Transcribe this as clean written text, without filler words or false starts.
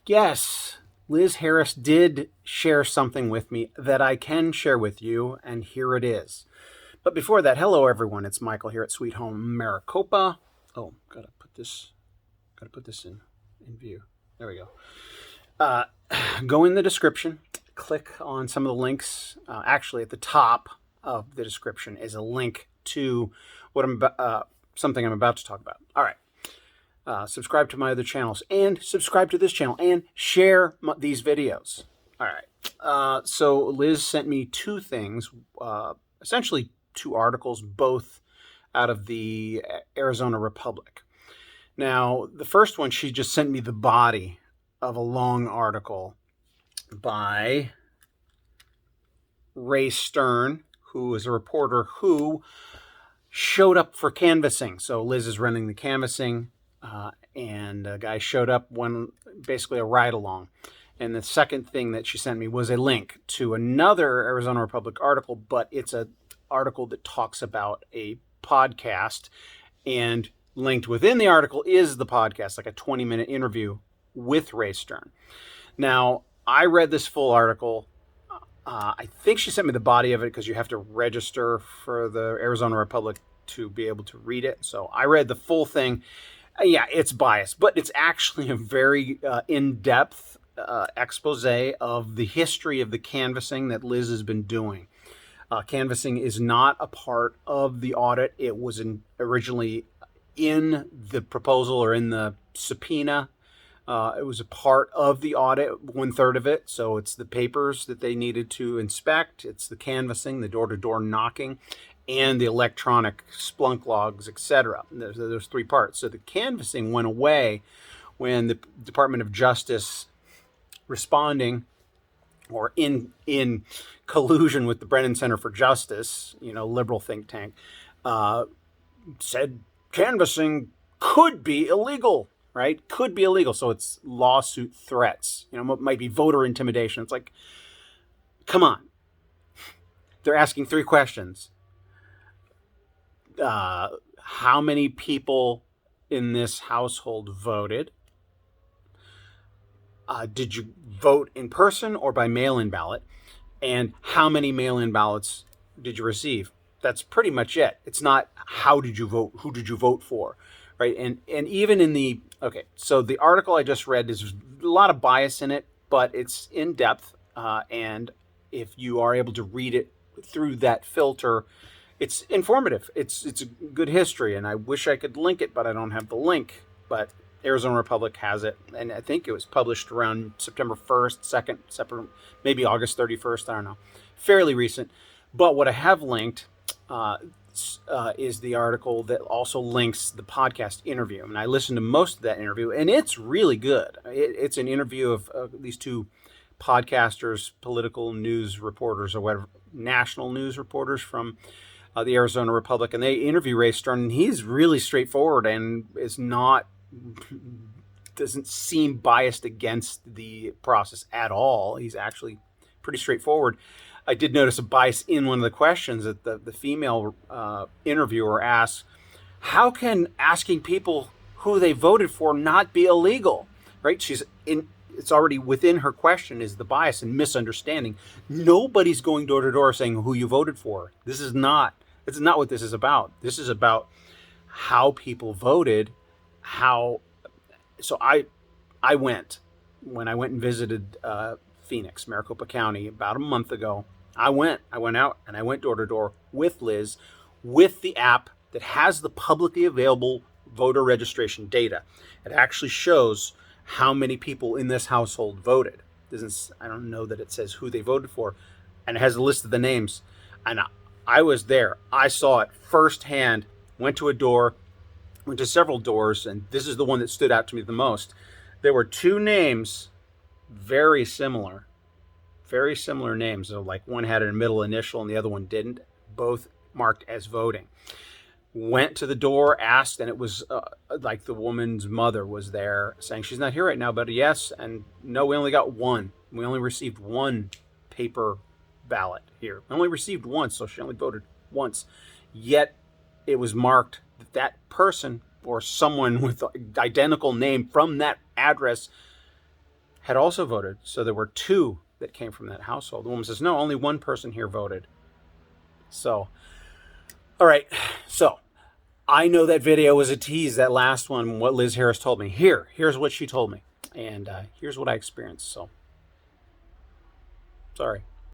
Yes, Liz Harris did share something with me that I can share with you, and here it is. But before that, hello everyone. It's Michael here at Sweet Home Maricopa. Oh, gotta put this in view. There we go. Go in the description, click on some of the links. Actually, at the top of the description is a link to what something I'm about to talk about. All right. Subscribe to my other channels and subscribe to this channel and share these videos. All right. So Liz sent me two things, essentially two articles, both out of the Arizona Republic. Now, the first one, she just sent me the body of a long article by Ray Stern, who is a reporter who showed up for canvassing. So Liz is running the canvassing. And a guy showed up, basically a ride along. And the second thing that she sent me was a link to another Arizona Republic article, but it's an article that talks about a podcast, and linked within the article is the podcast, like a 20-minute interview with Ray Stern. Now, I read this full article. I think she sent me the body of it because you have to register for the Arizona Republic to be able to read it. So I read the full thing. Yeah, it's biased, but it's actually a very in-depth expose of the history of the canvassing that Liz has been doing. Canvassing is not a part of the audit. It was originally in the proposal or in the subpoena. It was a part of the audit, 1/3 of it. So it's the papers that they needed to inspect. It's the canvassing, the door-to-door knocking, and the electronic Splunk logs, etc. There's three parts. So the canvassing went away when the Department of Justice, responding or in collusion with the Brennan Center for Justice, liberal think tank, said canvassing could be illegal, right? Could be illegal. So it's lawsuit threats. It might be voter intimidation. It's like, come on. They're asking three questions. How many people in this household voted? Did you vote in person or by mail-in ballot? And how many mail-in ballots did you receive? That's pretty much it. It's not how did you vote, who did you vote for, right? And even in so the article I just read is a lot of bias in it, but it's in depth. And if you are able to read it through that filter, it's informative. It's a good history, and I wish I could link it, but I don't have the link. But Arizona Republic has it, and I think it was published around September 1st, 2nd, maybe August 31st. I don't know. Fairly recent. But what I have linked is the article that also links the podcast interview. And I listened to most of that interview, and it's really good. It's an interview of these two podcasters, political news reporters, or whatever, national news reporters from the Arizona Republic, and they interview Ray Stern, and he's really straightforward and doesn't seem biased against the process at all. He's actually pretty straightforward. I did notice a bias in one of the questions that the female interviewer asked, how can asking people who they voted for not be illegal, right? It's already within her question is the bias and misunderstanding. Nobody's going door to door saying who you voted for. It's not what this is about. This is about how people voted. So I went and visited Phoenix, Maricopa County about a month ago. I went out and I went door to door with Liz, with the app that has the publicly available voter registration data. It actually shows how many people in this household voted. I don't know that it says who they voted for, and it has a list of the names. And I was there. I saw it firsthand. Went to several doors, and this is the one that stood out to me the most. There were two names, very similar names. So like one had a middle initial and the other one didn't. Both marked as voting. Went to the door, asked, and it was like the woman's mother was there saying she's not here right now, but yes and no, we only got one. We only received one paper ballot here. We only received one, so she only voted once. Yet it was marked that that person or someone with the identical name from that address had also voted. So there were 2 that came from that household. The woman says, no, only 1 person here voted. So, all right. So I know that video was a tease, that last one, what Liz Harris told me. Here's what she told me. And here's what I experienced. So, sorry.